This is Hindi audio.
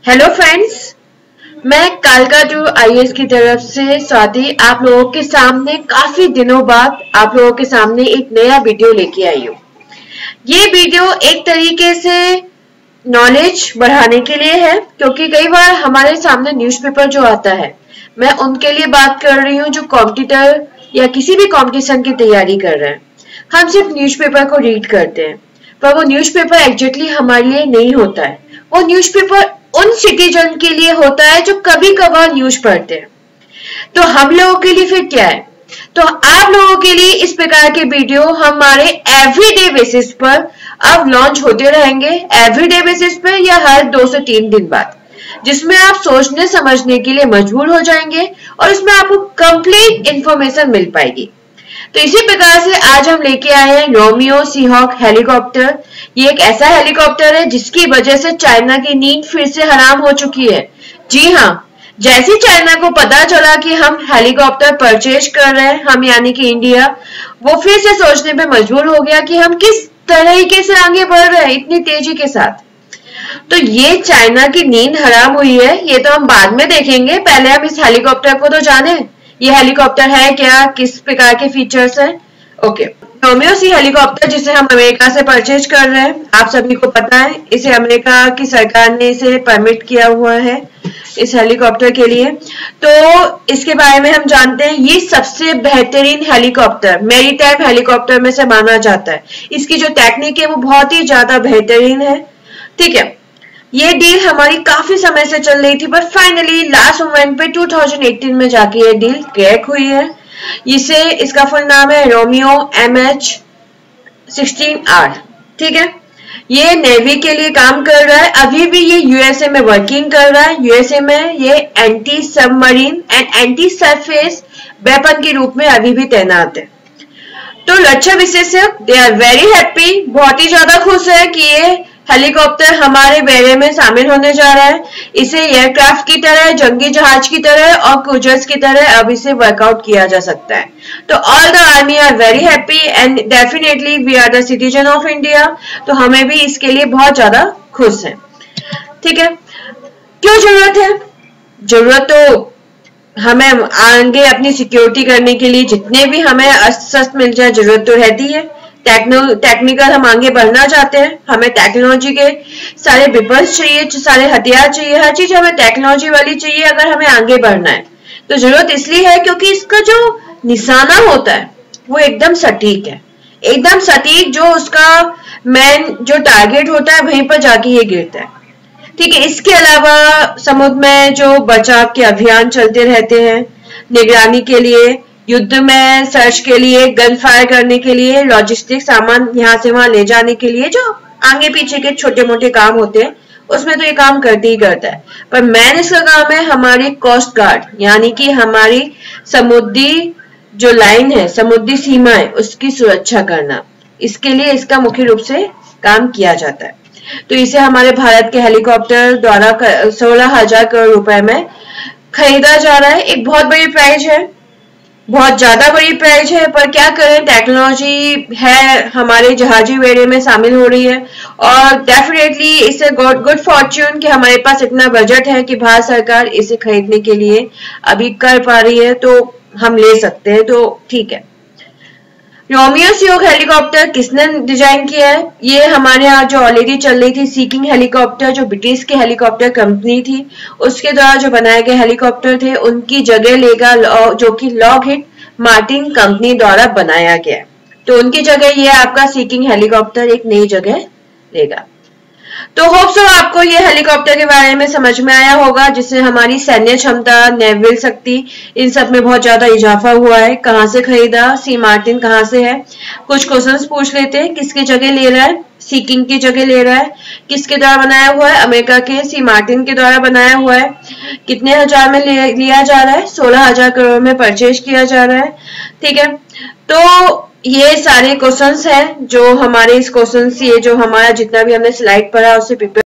हेलो फ्रेंड्स, मैं कालका टू आईएएस की तरफ से स्वाति आप लोगों के सामने काफी दिनों बाद आप लोगों के सामने एक नया वीडियो लेके आई हूँ। ये वीडियो एक तरीके से नॉलेज बढ़ाने के लिए है, क्योंकि कई बार हमारे सामने न्यूज़पेपर जो आता है, मैं उनके लिए बात कर रही हूँ जो कॉम्पिटिटर या किसी भी कॉम्पिटिशन की तैयारी कर रहे हैं। हम सिर्फ न्यूज़पेपर को रीड करते हैं, पर वो न्यूज़पेपर एग्जैक्टली हमारे लिए नहीं होता है। वो न्यूज़पेपर उन सिटीजन के लिए होता है जो कभी कभार न्यूज पढ़ते हैं। तो हम लोगों के लिए फिर क्या है? तो आप लोगों के लिए इस प्रकार के वीडियो हमारे एवरीडे बेसिस पर अब लॉन्च होते रहेंगे, एवरीडे बेसिस पर या हर 2 से 3 दिन बाद, जिसमें आप सोचने समझने के लिए मजबूर हो जाएंगे और इसमें आपको कंप्लीट इंफॉर्मेशन मिल पाएगी। तो इसी प्रकार से आज हम लेके आए हैं रोमियो सीहॉक हेलीकॉप्टर। ये एक ऐसा हेलीकॉप्टर है जिसकी वजह से चाइना की नींद फिर से हराम हो चुकी है। जी हाँ, जैसे चाइना को पता चला कि हम हेलीकॉप्टर परचेज कर रहे हैं, हम यानी कि इंडिया, वो फिर से सोचने पे मजबूर हो गया कि हम किस तरीके से आगे बढ़ रहे हैं इतनी तेजी के साथ। तो ये चाइना की नींद हराम हुई है, ये तो हम बाद में देखेंगे। पहले हम इस हेलीकॉप्टर को तो जाने, ये हेलीकॉप्टर है क्या, किस प्रकार के फीचर्स हैं। ओके, रोमियो सी हेलीकॉप्टर जिसे हम अमेरिका से परचेज कर रहे हैं, आप सभी को पता है इसे अमेरिका की सरकार ने इसे परमिट किया हुआ है इस हेलीकॉप्टर के लिए। तो इसके बारे में हम जानते हैं, ये सबसे बेहतरीन हेलीकॉप्टर मैरीटाइम हेलीकॉप्टर में से माना जाता है। इसकी जो टेक्निक है वो बहुत ही ज्यादा बेहतरीन है। ठीक है, ये डील हमारी काफी समय से चल रही थी, पर फाइनली लास्ट मोमेंट पे 2018 में जाके ये डील क्रैक हुई है। इसका फुल नाम है रोमियो MH-16R। ठीक है, ये नेवी के लिए काम कर रहा है। अभी भी ये यूएसए में वर्किंग कर रहा है। यूएसए में ये anti submarine and anti surface weapon के रूप में अभी भी तैनात है। तो रक्षा विशेषज्ञ दे आर वेरी हैप्पी, बहुत ही ज्यादा खुश है कि ये हेलीकॉप्टर हमारे बेड़े में शामिल होने जा रहा है। इसे एयरक्राफ्ट की तरह, जंगी जहाज की तरह और क्रूजर्स की तरह अब इसे वर्कआउट किया जा सकता है। तो all the army are very happy and definitely we are the citizen of India. तो हमें भी इसके लिए बहुत ज्यादा खुश है। ठीक है, क्यों जरूरत है? जरूरत तो हमें आगे अपनी सिक्योरिटी करने के लिए जितने भी हमें अस्त्र शस्त्र मिल जाए, जरूरत तो रहती है। टेक्निकल हम आगे बढ़ना चाहते हैं, हमें टेक्नोलॉजी के सारे वेपन्स चाहिए, सारे हथियार चाहिए, हर चीज हमें टेक्नोलॉजी वाली चाहिए अगर हमें आगे बढ़ना है। तो जरूरत इसलिए है क्योंकि इसका जो निशाना होता है वो एकदम सटीक है, एकदम सटीक। जो उसका मेन जो टारगेट होता है वहीं पर जाके ये गिरता है। ठीक है, इसके अलावा समुद्र में जो बचाव के अभियान चलते रहते हैं, निगरानी के लिए, युद्ध में सर्च के लिए, गन फायर करने के लिए, लॉजिस्टिक सामान यहाँ से वहां ले जाने के लिए, जो आगे पीछे के छोटे मोटे काम होते हैं उसमें तो ये काम करते ही करता है। पर मेन इसका काम है हमारी कोस्ट गार्ड, यानी कि हमारी समुद्री जो लाइन है, समुद्री सीमा है, उसकी सुरक्षा करना। इसके लिए इसका मुख्य रूप से काम किया जाता है। तो इसे हमारे भारत के हेलीकॉप्टर द्वारा 16,000 करोड़ रुपए में खरीदा जा रहा है। एक बहुत बड़ी प्राइस है, बहुत ज्यादा बड़ी प्राइस है, पर क्या करें, टेक्नोलॉजी है हमारे जहाजी बेड़े में शामिल हो रही है। और डेफिनेटली इससे गुड फॉर्च्यून कि हमारे पास इतना बजट है कि भारत सरकार इसे खरीदने के लिए अभी कर पा रही है, तो हम ले सकते हैं। तो ठीक है, रोमियो सीहॉक हेलीकॉप्टर किसने डिजाइन किया है? ये हमारे यहाँ जो ऑलरेडी चल रही थी सीकिंग हेलीकॉप्टर, जो ब्रिटिश की हेलीकॉप्टर कंपनी थी, उसके द्वारा जो बनाए गए हेलीकॉप्टर थे, उनकी जगह लेगा जो कि लॉकहीड मार्टिन कंपनी द्वारा बनाया गया। तो उनकी जगह ये आपका सीकिंग हेलीकॉप्टर एक नई जगह लेगा। तो होप सो आपको ये हेलीकॉप्टर के बारे में समझ में आया होगा, जिससे हमारी सैन्य क्षमता, नेवल शक्ति, इन सब में बहुत ज्यादा इजाफा हुआ है। कहां से खरीदा, सी मार्टिन कहां से है, कुछ क्वेश्चंस पूछ लेते हैं। किसकी जगह ले रहा है? सीकिंग की जगह ले रहा है। किसके द्वारा बनाया हुआ है? अमेरिका के सी मार्टिन के द्वारा बनाया हुआ है। कितने हजार में लिया जा रहा है? 16,000 करोड़ में परचेज किया जा रहा है। ठीक है, तो ये सारे क्वेश्चंस हैं जो हमारे इस क्वेश्चंस, ये जो हमारा जितना भी हमने स्लाइड पढ़ा उससे प्रिपेयर